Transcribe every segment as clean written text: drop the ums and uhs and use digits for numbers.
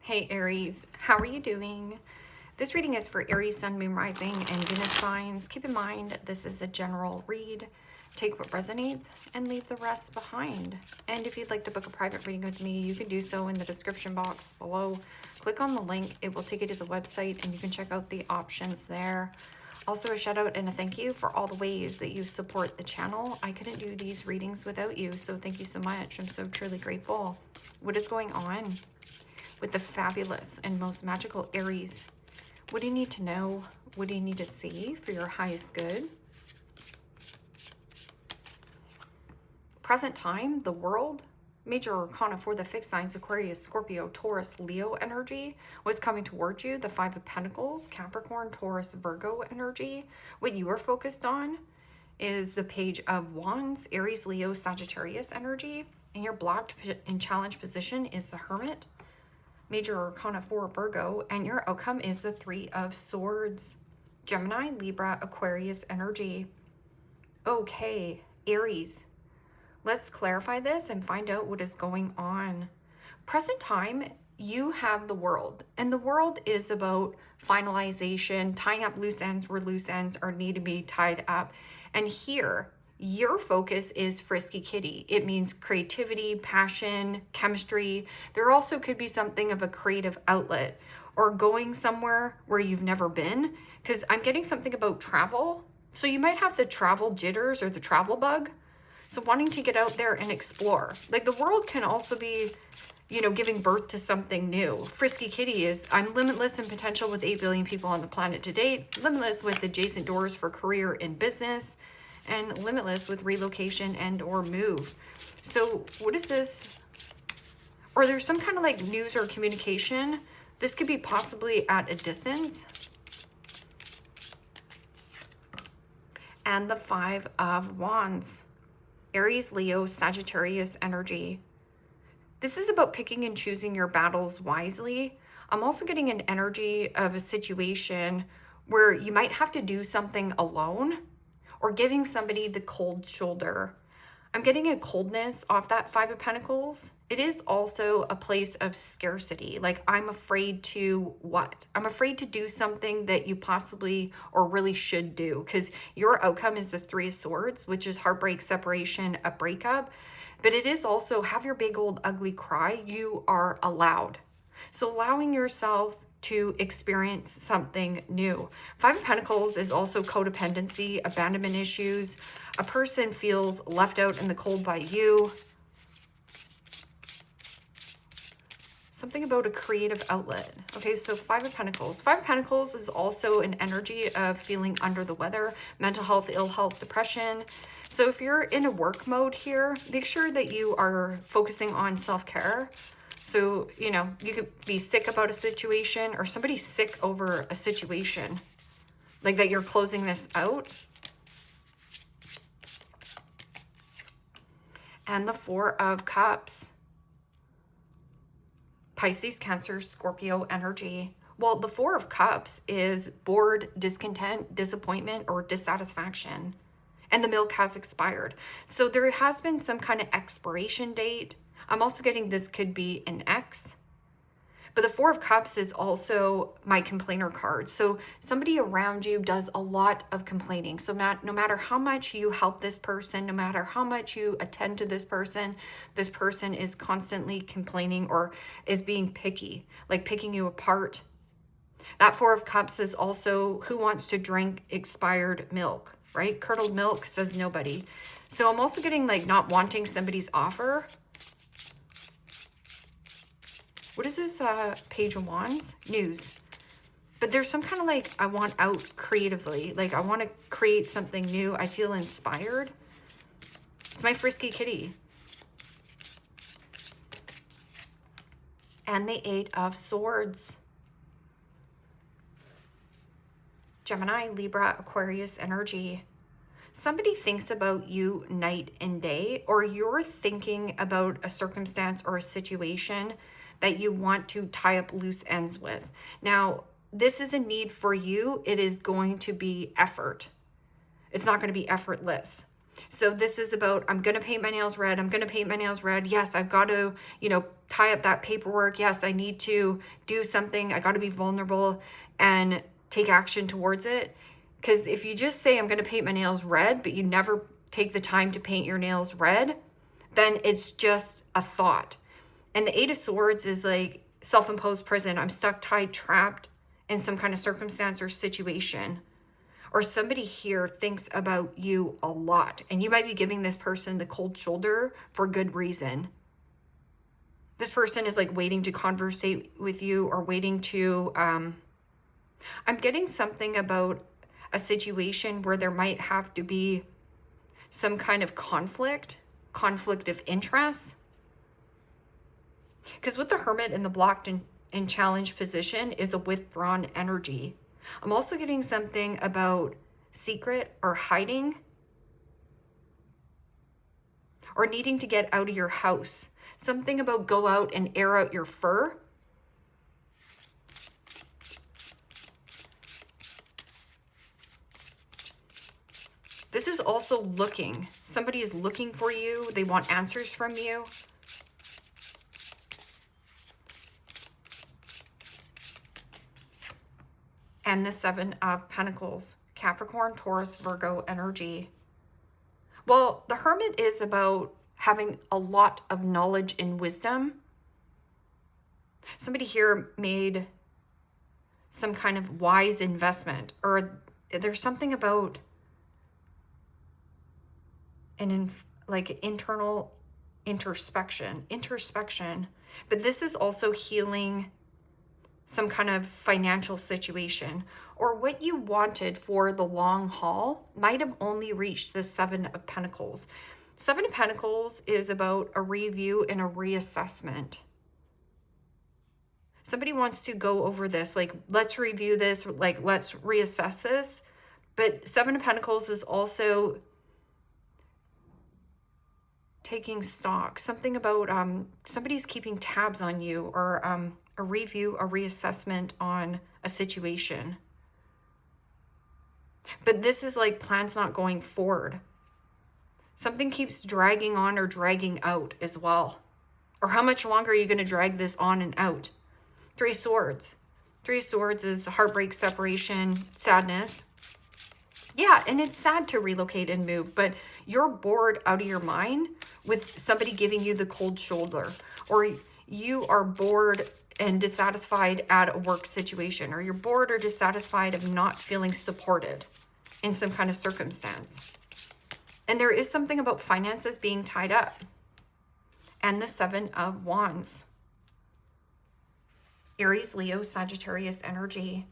Hey Aries, how are you doing? This reading is for Aries, Sun, Moon, Rising, and Venus signs. Keep in mind, this is a general read. Take what resonates and leave the rest behind. And if you'd like to book a private reading with me, you can do so in the description box below. Click on the link. It will take you to the website and you can check out the options there. Also, a shout out and a thank you for all the ways that you support the channel. I couldn't do these readings without you, so thank you so much. I'm so truly grateful. What is going on with the fabulous and most magical Aries? What do you need to know? What do you need to see for your highest good? Present time, the world, major arcana for the fixed signs, Aquarius, Scorpio, Taurus, Leo energy. What's coming towards you? The Five of Pentacles, Capricorn, Taurus, Virgo energy. What you are focused on is the Page of Wands, Aries, Leo, Sagittarius energy. And your blocked and challenged position is the Hermit, major arcana for Virgo, and your outcome is the Three of Swords, Gemini, Libra, Aquarius energy. Okay, Aries, let's clarify this and find out what is going on. Present time, you have the world, and the world is about finalization, tying up loose ends where loose ends are need to be tied up. And here, your focus is frisky kitty. It means creativity, passion, chemistry. There also could be something of a creative outlet or going somewhere where you've never been, because I'm getting something about travel. So you might have the travel jitters or the travel bug. So wanting to get out there and explore. Like the world can also be, giving birth to something new. Frisky kitty is, I'm limitless in potential with 8 billion people on the planet to date, limitless with adjacent doors for career and business, and limitless with relocation and or move. So what is this? Or there's some kind of like news or communication. This could be possibly at a distance. And the Five of Wands, Aries, Leo, Sagittarius energy. This is about picking and choosing your battles wisely. I'm also getting an energy of a situation where you might have to do something alone, or giving somebody the cold shoulder. I'm getting a coldness off that Five of Pentacles. It is also a place of scarcity. Like I'm afraid to what? I'm afraid to do something that you possibly or really should do, because your outcome is the Three of Swords, which is heartbreak, separation, a breakup. But it is also have your big old ugly cry. You are allowed. So allowing yourself to experience something new. Five of Pentacles is also codependency, abandonment issues. A person feels left out in the cold by you. Something about a creative outlet. Okay, so Five of Pentacles. Five of Pentacles is also an energy of feeling under the weather, mental health, ill health, depression. So if you're in a work mode here, make sure that you are focusing on self-care. So, you could be sick about a situation, or somebody's sick over a situation, like that you're closing this out. And the Four of Cups, Pisces, Cancer, Scorpio energy. Well, the Four of Cups is bored, discontent, disappointment, or dissatisfaction. And the milk has expired. So there has been some kind of expiration date. I'm also getting this could be an ex. But the Four of Cups is also my complainer card. So somebody around you does a lot of complaining. So no matter how much you help this person, no matter how much you attend to this person is constantly complaining or is being picky, like picking you apart. That Four of Cups is also who wants to drink expired milk, right? Curdled milk says nobody. So I'm also getting like not wanting somebody's offer. What is this Page of Wands? News. But there's some kind of like, I want out creatively. Like I want to create something new. I feel inspired. It's my frisky kitty. And the Eight of Swords. Gemini, Libra, Aquarius energy. Somebody thinks about you night and day, or you're thinking about a circumstance or a situation that you want to tie up loose ends with. Now, this is a need for you. It is going to be effort. It's not going to be effortless. So this is about, I'm going to paint my nails red. I'm going to paint my nails red. Yes, I've got to, tie up that paperwork. Yes, I need to do something. I got to be vulnerable and take action towards it. Because if you just say, I'm going to paint my nails red, but you never take the time to paint your nails red, then it's just a thought. And the Eight of Swords is like self-imposed prison. I'm stuck, tied, trapped in some kind of circumstance or situation. Or somebody here thinks about you a lot, and you might be giving this person the cold shoulder for good reason. This person is like waiting to conversate with you or waiting to, I'm getting something about a situation where there might have to be some kind of conflict of interest. Because with the Hermit in the blocked and challenged position is a withdrawn energy. I'm also getting something about secret or hiding or needing to get out of your house. Something about go out and air out your fur. This is also looking. Somebody is looking for you. They want answers from you. And the Seven of Pentacles, Capricorn, Taurus, Virgo energy. Well, the Hermit is about having a lot of knowledge and wisdom. Somebody here made some kind of wise investment, or there's something about like internal introspection. But this is also healing some kind of financial situation, or what you wanted for the long haul might have only reached the Seven of Pentacles. Seven of Pentacles is about a review and a reassessment. Somebody wants to go over this, like, let's review this, like, let's reassess this. But Seven of Pentacles is also taking stock, something about somebody's keeping tabs on you, or a review, a reassessment on a situation. But this is like plans not going forward. Something keeps dragging on or dragging out as well. Or how much longer are you going to drag this on and out? Three Swords. Three Swords is heartbreak, separation, sadness. Yeah, and it's sad to relocate and move, but you're bored out of your mind with somebody giving you the cold shoulder, or you are bored and dissatisfied at a work situation, or you're bored or dissatisfied of not feeling supported in some kind of circumstance. And there is something about finances being tied up. And the Seven of Wands. Aries, Leo, Sagittarius energy.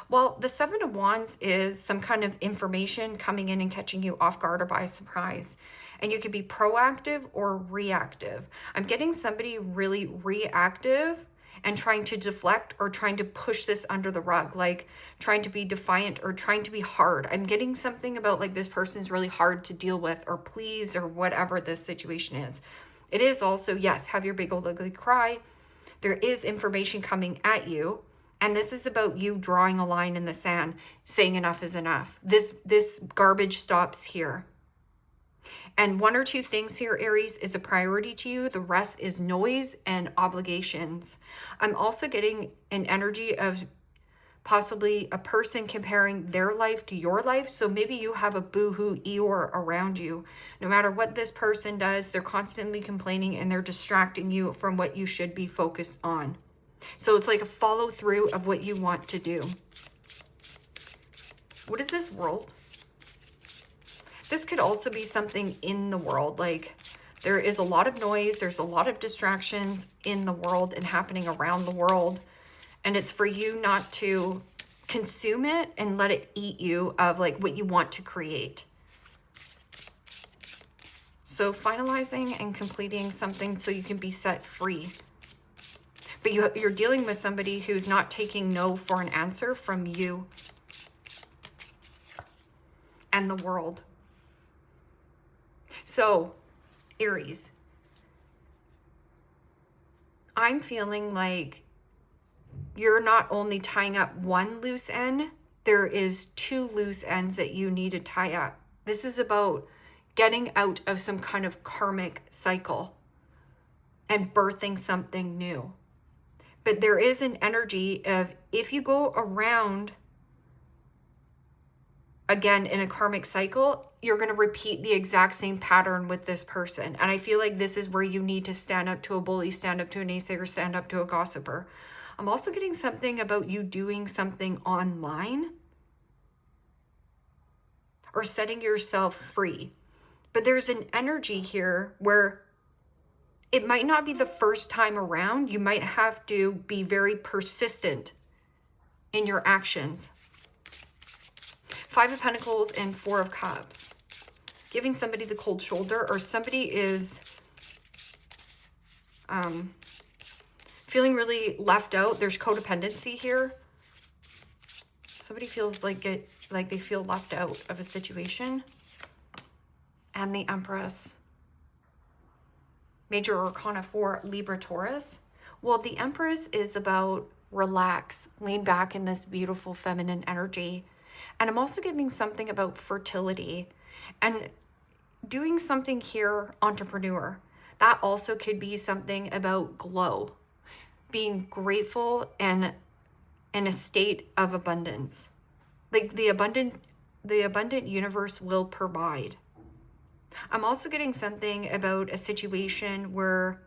Well, the Seven of Wands is some kind of information coming in and catching you off guard or by surprise. And you could be proactive or reactive. I'm getting somebody really reactive and trying to deflect or trying to push this under the rug, like trying to be defiant or trying to be hard. I'm getting something about like this person's really hard to deal with or please or whatever this situation is. It is also, yes, have your big old ugly cry. There is information coming at you. And this is about you drawing a line in the sand, saying enough is enough. This garbage stops here. And one or two things here, Aries, is a priority to you. The rest is noise and obligations. I'm also getting an energy of possibly a person comparing their life to your life. So maybe you have a boohoo Eeyore around you. No matter what this person does, they're constantly complaining and they're distracting you from what you should be focused on. So it's like a follow through of what you want to do. What is this world? This could also be something in the world. Like there is a lot of noise. There's a lot of distractions in the world and happening around the world. And it's for you not to consume it and let it eat you of like what you want to create. So finalizing and completing something so you can be set free. But you're dealing with somebody who's not taking no for an answer from you and the world. So, Aries, I'm feeling like you're not only tying up one loose end, there is two loose ends that you need to tie up. This is about getting out of some kind of karmic cycle and birthing something new. But there is an energy of, if you go around again in a karmic cycle, you're going to repeat the exact same pattern with this person. And I feel like this is where you need to stand up to a bully, stand up to a naysayer, stand up to a gossiper. I'm also getting something about you doing something online or setting yourself free. But there's an energy here where it might not be the first time around. You might have to be very persistent in your actions. 5 of Pentacles and 4 of Cups. Giving somebody the cold shoulder, or somebody is feeling really left out. There's codependency here. Somebody feels like they feel left out of a situation. And the Empress. Major Arcana 4, Libra, Taurus. Well, the Empress is about relax, lean back in this beautiful feminine energy. And I'm also giving something about fertility and doing something here, entrepreneur. That also could be something about glow, being grateful and in a state of abundance. Like the abundant universe will provide. I'm also getting something about a situation where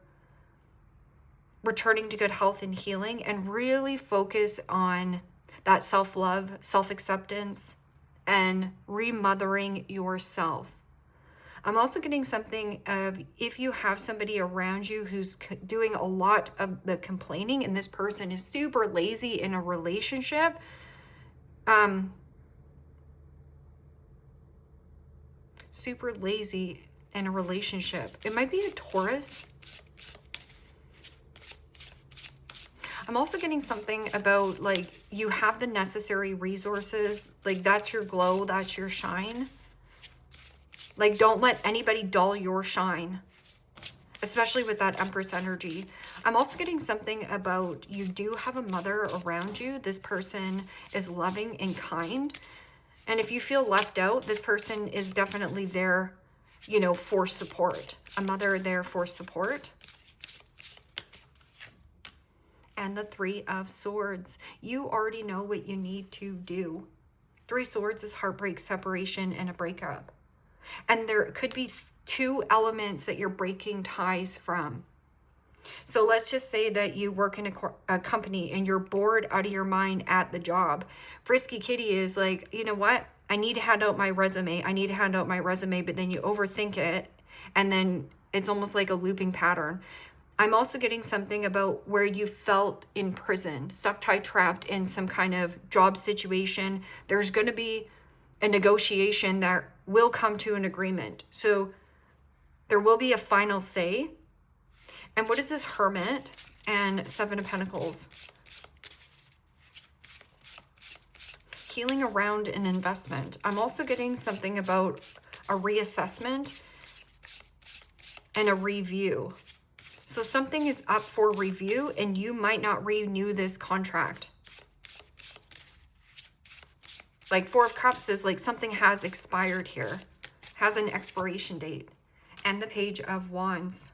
returning to good health and healing, and really focus on that self-love, self-acceptance, and remothering yourself. I'm also getting something of, if you have somebody around you who's doing a lot of the complaining, and this person is super lazy in a relationship, super lazy in a relationship. It might be a Taurus. I'm also getting something about, like, you have the necessary resources. Like, that's your glow, that's your shine. Like, don't let anybody dull your shine, especially with that Empress energy. I'm also getting something about, you do have a mother around you. This person is loving and kind. And if you feel left out, this person is definitely there, you know, for support. A mother there for support. And the 3 of Swords. You already know what you need to do. 3 Swords is heartbreak, separation, and a breakup. And there could be 2 elements that you're breaking ties from. So let's just say that you work in a company and you're bored out of your mind at the job. Frisky Kitty is like, you know what? I need to hand out my resume. I need to hand out my resume, but then you overthink it. And then it's almost like a looping pattern. I'm also getting something about where you felt in prison, stuck, tied, trapped in some kind of job situation. There's going to be a negotiation that will come to an agreement. So there will be a final say. And what is this Hermit and 7 of Pentacles? Healing around an investment. I'm also getting something about a reassessment and a review. So something is up for review and you might not renew this contract. Like 4 of Cups is like something has expired here, has an expiration date. And the Page of Wands.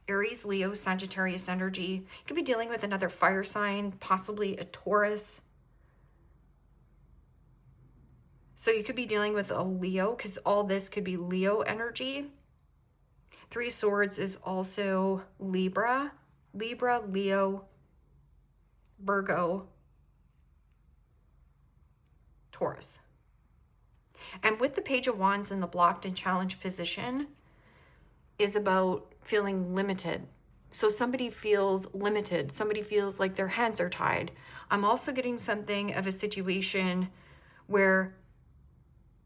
Aries, Leo, Sagittarius energy. You could be dealing with another fire sign, possibly a Taurus. So you could be dealing with a Leo, because all this could be Leo energy. 3 Swords is also Libra, Leo, Virgo, Taurus. And with the Page of Wands in the blocked and challenged position is about feeling limited. So somebody feels limited. Somebody feels like their hands are tied. I'm also getting something of a situation where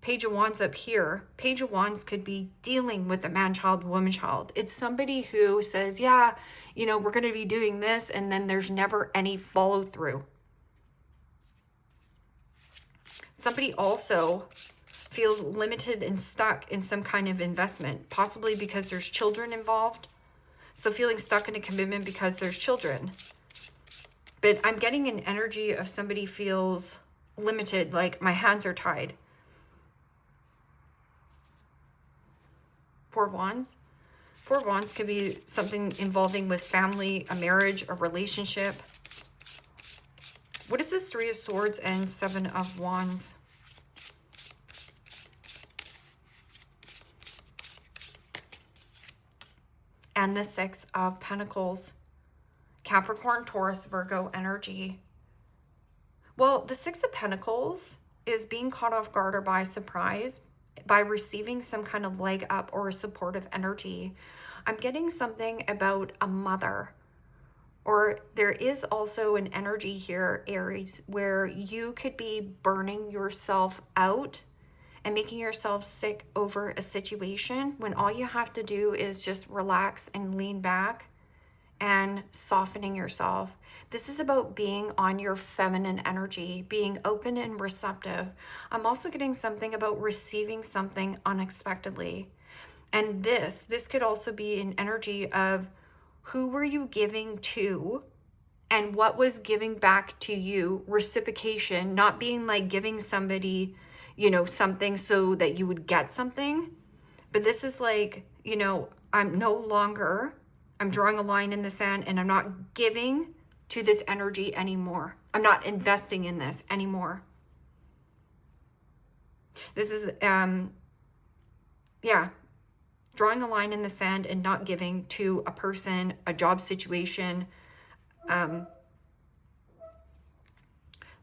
Page of Wands up here, Page of Wands could be dealing with a man-child, woman-child. It's somebody who says, yeah, you know, we're going to be doing this, and then there's never any follow-through. Somebody also feels limited and stuck in some kind of investment, possibly because there's children involved. So feeling stuck in a commitment because there's children. But I'm getting an energy of somebody feels limited, like my hands are tied. Four of Wands. Four of Wands could be something involving with family, a marriage, a relationship. What is this Three of Swords and Seven of Wands? And the Six of Pentacles. Capricorn, Taurus, Virgo energy. Well, the Six of Pentacles is being caught off guard or by surprise by receiving some kind of leg up or a supportive energy. I'm getting something about a mother. Or there is also an energy here, Aries, where you could be burning yourself out and making yourself sick over a situation when all you have to do is just relax and lean back and softening yourself. This is about being on your feminine energy, being open and receptive. I'm also getting something about receiving something unexpectedly. And this could also be an energy of who were you giving to and what was giving back to you, reciprocation, not being like giving somebody, you know, something so that you would get something. But this is like, you know, I'm drawing a line in the sand and I'm not giving to this energy anymore. I'm not investing in this anymore. This is, drawing a line in the sand and not giving to a person, a job situation.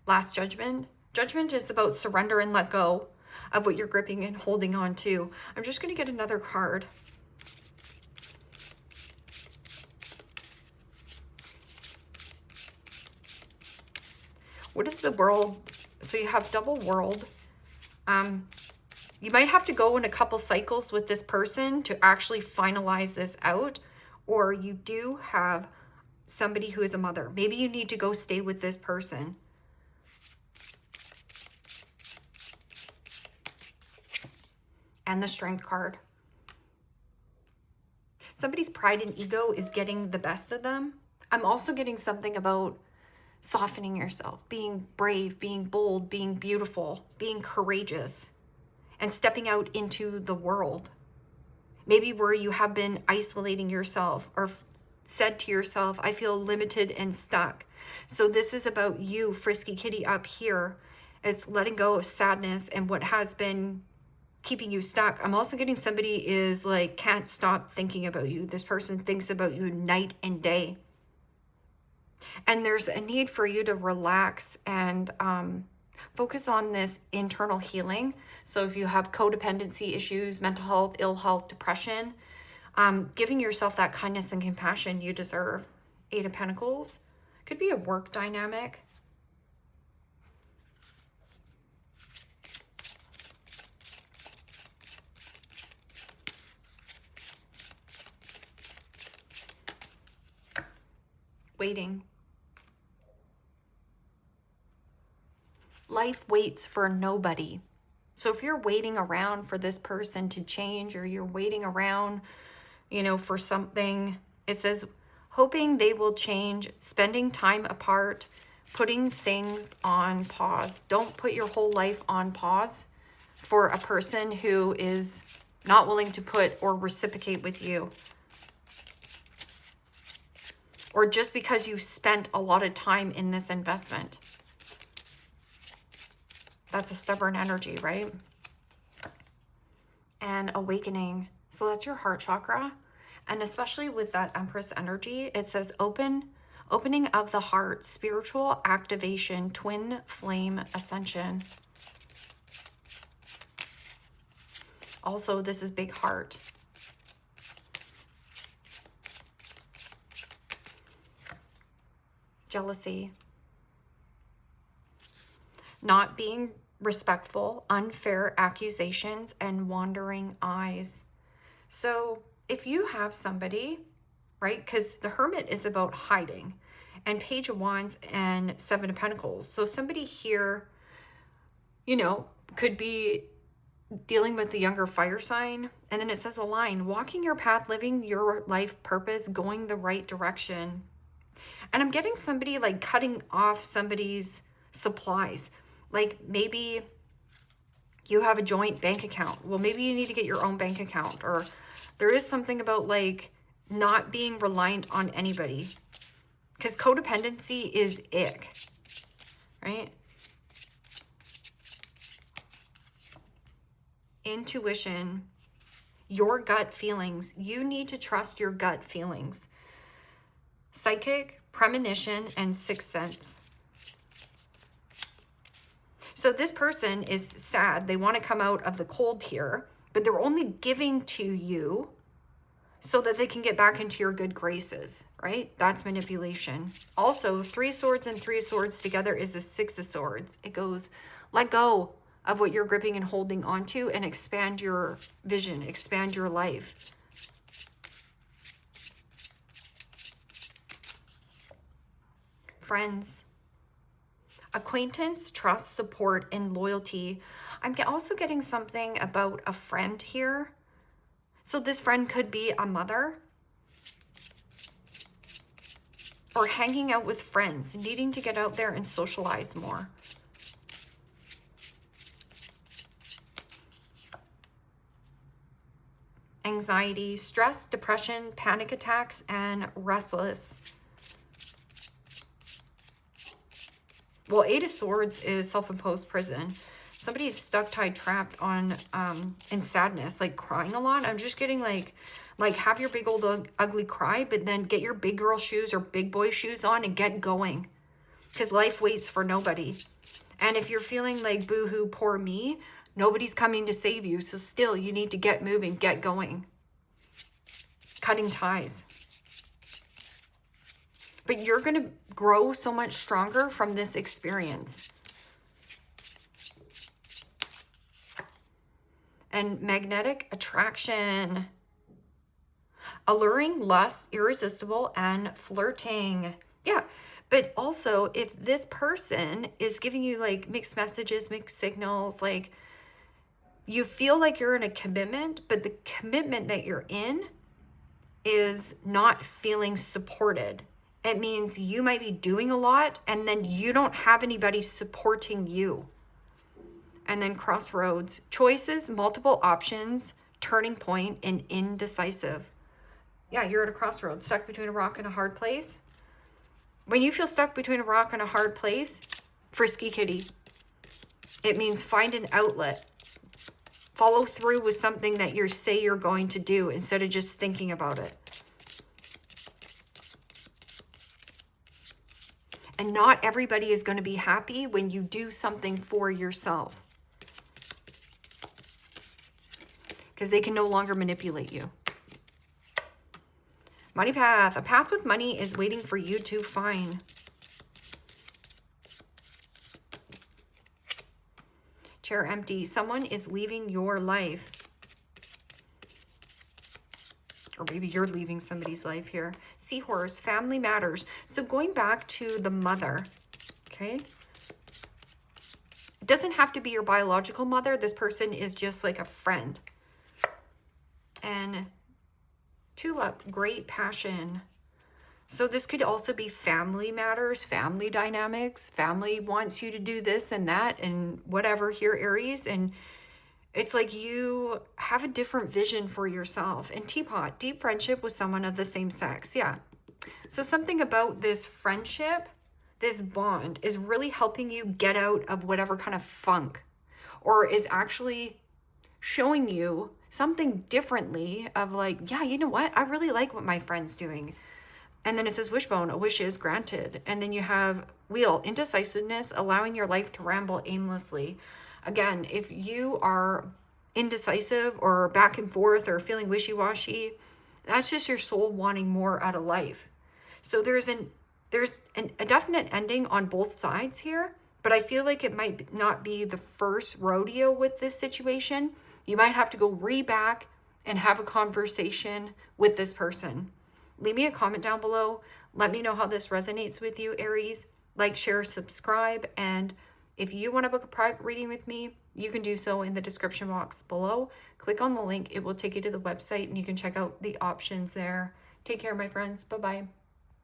Last Judgment. Judgment is about surrender and let go of what you're gripping and holding on to. I'm just going to get another card. What is the World? So you have double World. You might have to go in a couple cycles with this person to actually finalize this out, or you do have somebody who is a mother. Maybe you need to go stay with this person. And the Strength card. Somebody's pride and ego is getting the best of them. I'm also getting something about softening yourself, being brave, being bold, being beautiful, being courageous, and stepping out into the world. Maybe where you have been isolating yourself or said to yourself, I feel limited and stuck. So this is about you, Frisky Kitty, up here. It's letting go of sadness and what has been keeping you stuck. I'm also getting somebody is like, can't stop thinking about you. This person thinks about you night and day. And there's a need for you to relax and focus on this internal healing. So if you have codependency issues, mental health, ill health, depression, giving yourself that kindness and compassion you deserve. Eight of Pentacles. Could be a work dynamic. Waiting. Life waits for nobody. So if you're waiting around for this person to change, or you're waiting around, you know, for something, it says hoping they will change, spending time apart, putting things on pause. Don't put your whole life on pause for a person who is not willing to put or reciprocate with you. Or just because you spent a lot of time in this investment. That's a stubborn energy, right? And awakening. So that's your heart chakra. And especially with that Empress energy, it says opening of the heart, spiritual activation, twin flame ascension. Also, this is big heart. Jealousy. Not being respectful, unfair accusations, and wandering eyes. So if you have somebody, right, because the Hermit is about hiding, and Page of Wands and Seven of Pentacles. So somebody here, you know, could be dealing with the younger fire sign. And then it says a line, walking your path, living your life purpose, going the right direction. And I'm getting somebody like cutting off somebody's supplies. Like maybe you have a joint bank account. Well, maybe you need to get your own bank account, or There is something about like not being reliant on anybody, because codependency is ick, right? Intuition, your gut feelings. You need to trust your gut feelings. Psychic, premonition, and sixth sense. So this person is sad. They want to come out of the cold here, but they're only giving to you so that they can get back into your good graces, right? That's manipulation. Also, 3 swords and 3 swords together is a 6 of swords. It goes, let go of what you're gripping and holding onto and expand your vision, expand your life. Friends, acquaintance, trust, support, and loyalty. I'm also getting something about a friend here. So this friend could be a mother, or hanging out with friends, needing to get out there and socialize more. Anxiety, stress, depression, panic attacks, and restless. Well, 8 of Swords is self-imposed prison. Somebody is stuck, tied, trapped on in sadness, like crying a lot. I'm just getting like have your big old ugly cry, but then get your big girl shoes or big boy shoes on and get going, because life waits for nobody. And if you're feeling like boo-hoo, poor me, nobody's coming to save you. So still, you need to get moving, get going. Cutting ties. But you're going to grow so much stronger from this experience. And magnetic attraction. Alluring, lust, irresistible, and flirting. Yeah, but also if this person is giving you like mixed messages, mixed signals, like you feel like you're in a commitment, but the commitment that you're in is not feeling supported. It means you might be doing a lot and then you don't have anybody supporting you. And then crossroads, choices, multiple options, turning point, and indecisive. Yeah, you're at a crossroads, stuck between a rock and a hard place. When you feel stuck between a rock and a hard place, frisky kitty. It means find an outlet. Follow through with something that you say you're going to do instead of just thinking about it. And not everybody is going to be happy when you do something for yourself, because they can no longer manipulate you. Money path. A path with money is waiting for you to find. Chair empty. Someone is leaving your life. Or maybe you're leaving somebody's life here. Seahorse. Family matters. So going back to the mother, okay? It doesn't have to be your biological mother. This person is just like a friend. And tulip, great passion. So this could also be family matters, family dynamics. Family wants you to do this and that and whatever here, Aries. And it's like you have a different vision for yourself. And teapot, deep friendship with someone of the same sex. Yeah. So something about this friendship, this bond is really helping you get out of whatever kind of funk, or is actually showing you something differently of like, yeah, you know what? I really like what my friend's doing. And then it says wishbone, a wish is granted. And then you have wheel, indecisiveness, allowing your life to ramble aimlessly. Again, if you are indecisive or back and forth or feeling wishy-washy, that's just your soul wanting more out of life. So there's a definite ending on both sides here, but I feel like it might not be the first rodeo with this situation. You might have to go back and have a conversation with this person. Leave me a comment down below. Let me know how this resonates with you, Aries. Like, share, subscribe. And if you want to book a private reading with me, you can do so in the description box below. Click on the link. It will take you to the website and you can check out the options there. Take care, my friends. Bye-bye.